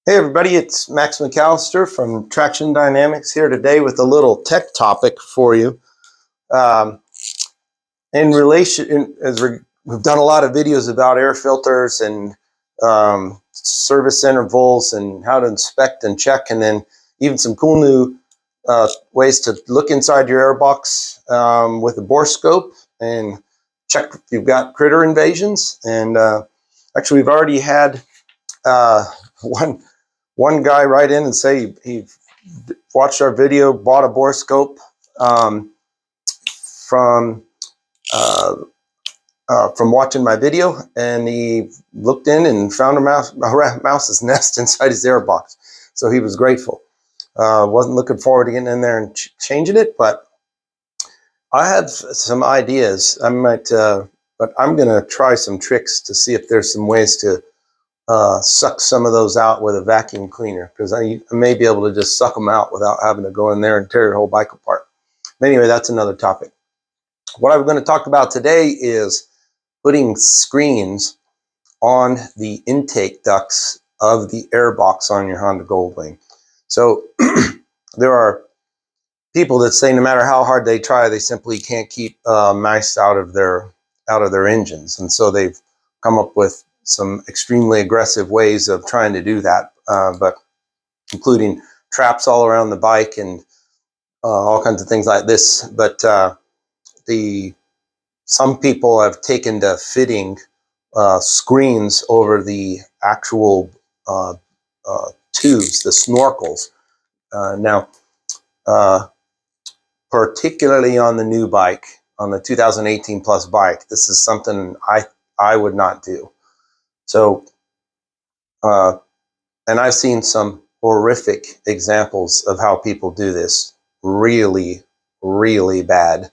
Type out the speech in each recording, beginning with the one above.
Hey everybody, it's Max McAllister from Traction Dynamics here today with a little tech topic for you. Um, we've done a lot of videos about air filters and service intervals and how to inspect and check, and then even some cool new ways to look inside your airbox with a bore scope and check if you've got critter invasions. And actually, we've already had one guy write in and say he watched our video, bought a bore scope from watching my video, and he looked in and found a mouse's nest inside his airbox. So he was grateful. Wasn't looking forward to getting in there and changing it, but I have some ideas. But I'm going to try some tricks to see if there's some ways to suck some of those out with a vacuum cleaner, because I may be able to just suck them out without having to go in there and tear your whole bike apart. But anyway, that's another topic. What I'm going to talk about today is putting screens on the intake ducts of the airbox on your Honda Goldwing. So there are people that say no matter how hard they try, they simply can't keep mice out of their engines, and so they've come up with some extremely aggressive ways of trying to do that, but including traps all around the bike and all kinds of things like this. But some people have taken to fitting screens over the actual tubes, the snorkels. Now, particularly on the new bike, on the 2018 plus bike, this is something I would not do. So, and I've seen some horrific examples of how people do this. Really, really bad.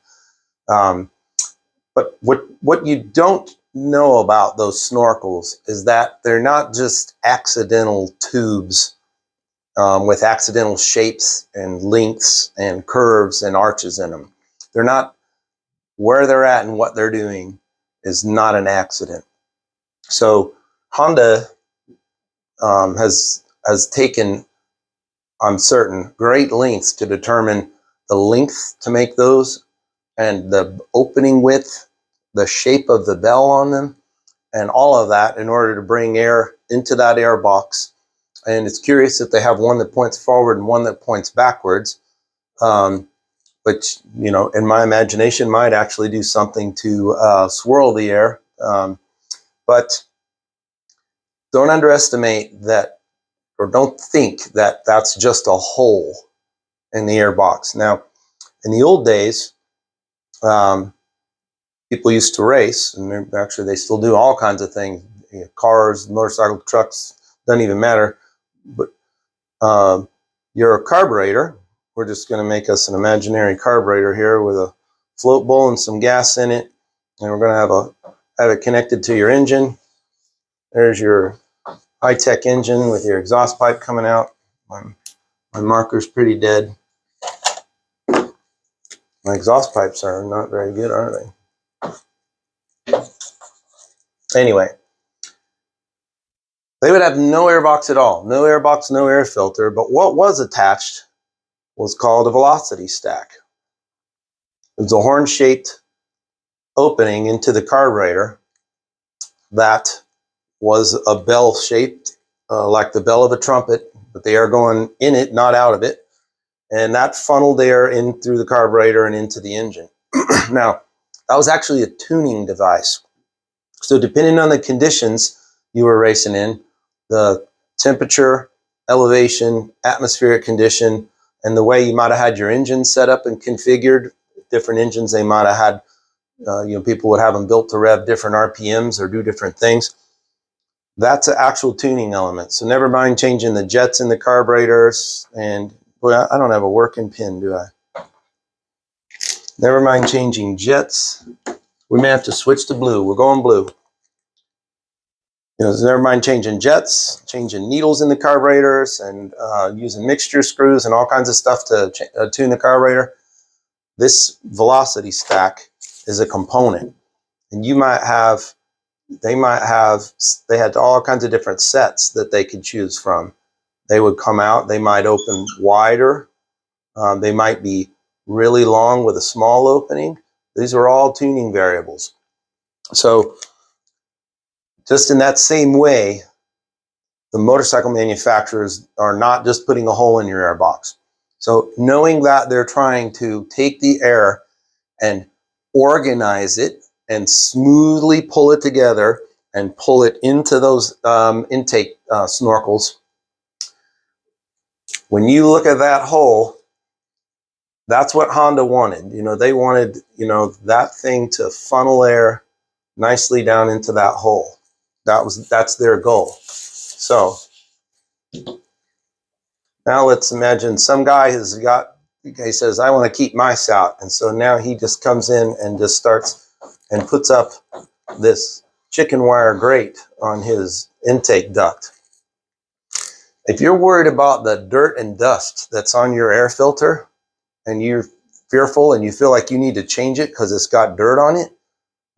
But what you don't know about those snorkels is that they're not just accidental tubes with accidental shapes and lengths and curves and arches in them. They're not, where they're at and what they're doing is not an accident. So Honda has taken, I'm certain, great lengths to determine the length to make those, and the opening width, the shape of the bell on them, and all of that in order to bring air into that air box. And it's curious that they have one that points forward and one that points backwards, which, you know, in my imagination might actually do something to swirl the air. But don't underestimate that, or don't think that that's just a hole in the airbox. Now, in the old days, people used to race, and they still do all kinds of things. You know, cars, motorcycles, trucks, doesn't even matter. But your carburetor, we're just going to make us an imaginary carburetor here with a float bowl and some gas in it, and we're going to have it connected to your engine. There's your high-tech engine with your exhaust pipe coming out. My marker's pretty dead. My exhaust pipes are not very good, are they? Anyway, they would have no airbox at all. No airbox, no air filter. But what was attached was called a velocity stack. It was a horn-shaped opening into the carburetor that was a bell-shaped, like the bell of a trumpet, but the air going in it, not out of it. And that funneled air in through the carburetor and into the engine. Now, that was actually a tuning device. So depending on the conditions you were racing in, the temperature, elevation, atmospheric condition, and the way you might have had your engine set up and configured, different engines they might have had, people would have them built to rev different RPMs or do different things. That's an actual tuning element. So never mind changing the jets in the carburetors. And boy, I don't have a working pin, do I? Never mind changing jets. We may have to switch to blue. We're going blue. So never mind changing jets, changing needles in the carburetors, and using mixture screws and all kinds of stuff to tune the carburetor. This velocity stack is a component, and they had all kinds of different sets that they could choose from. they would come out. They might open wider. They might be really long with a small opening. These are all tuning variables. So just in that same way, the motorcycle manufacturers are not just putting a hole in your airbox. So knowing that they're trying to take the air and organize it and smoothly pull it together and pull it into those intake snorkels, when you look at that hole, that's what Honda wanted. You know, they wanted, you know, that thing to funnel air nicely down into that hole. That's their goal. So now let's imagine some guy he says, I want to keep mice out. And so now he just comes in and just starts and puts up this chicken wire grate on his intake duct. If you're worried about the dirt and dust that's on your air filter and you're fearful and you feel like you need to change it because it's got dirt on it,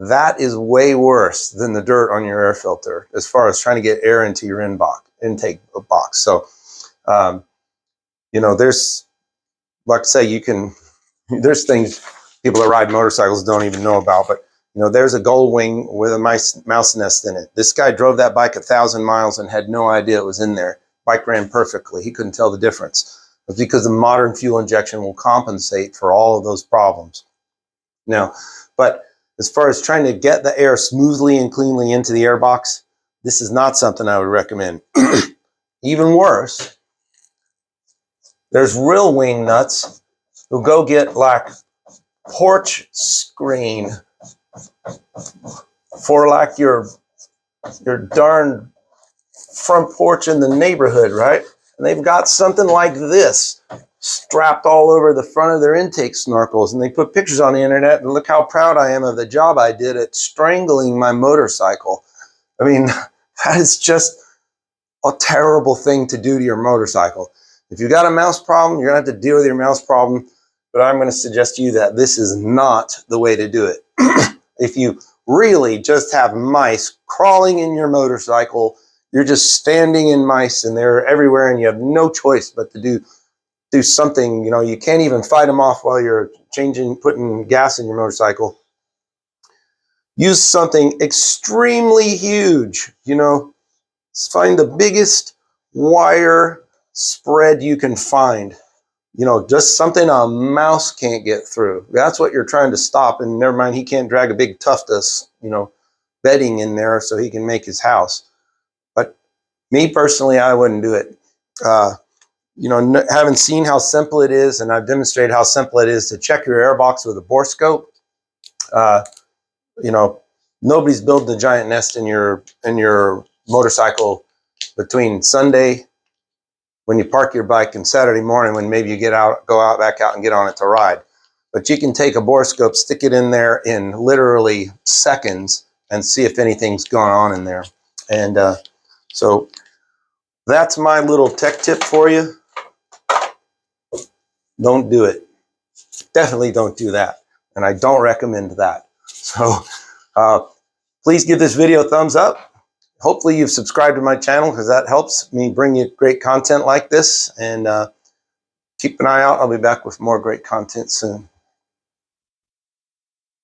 that is way worse than the dirt on your air filter as far as trying to get air into your intake box. So, you know, there's, like I say, there's things people that ride motorcycles don't even know about, but you know, there's a gold wing with a mouse nest in it. This guy drove that bike 1,000 miles and had no idea it was in there. Bike ran perfectly. He couldn't tell the difference. It's because the modern fuel injection will compensate for all of those problems. Now, but as far as trying to get the air smoothly and cleanly into the airbox, this is not something I would recommend. Even worse, there's real wing nuts who go get like porch screen for like your darn front porch in the neighborhood, right? And they've got something like this strapped all over the front of their intake snorkels, and they put pictures on the internet, and look how proud I am of the job I did at strangling my motorcycle. I mean, that is just a terrible thing to do to your motorcycle. If you've got a mouse problem, you're going to have to deal with your mouse problem, but I'm going to suggest to you that this is not the way to do it. If you really just have mice crawling in your motorcycle, you're just standing in mice and they're everywhere and you have no choice but to do something. You know, you can't even fight them off while you're putting gas in your motorcycle. Use something extremely huge, you know, find the biggest wire spread you can find. You know, just something a mouse can't get through. That's what you're trying to stop. And never mind, he can't drag a big tuft of, you know, bedding in there so he can make his house. But me personally, I wouldn't do it. You know, having seen how simple it is, and I've demonstrated how simple it is to check your airbox with a borescope. You know, nobody's building a giant nest in your motorcycle between Sunday when you park your bike and Saturday morning when maybe you go back out and get on it to ride. But you can take a borescope, stick it in there in literally seconds and see if anything's going on in there. And so that's my little tech tip for you. Don't do it. Definitely don't do that. And I don't recommend that. So please give this video a thumbs up. Hopefully you've subscribed to my channel because that helps me bring you great content like this. And keep an eye out. I'll be back with more great content soon.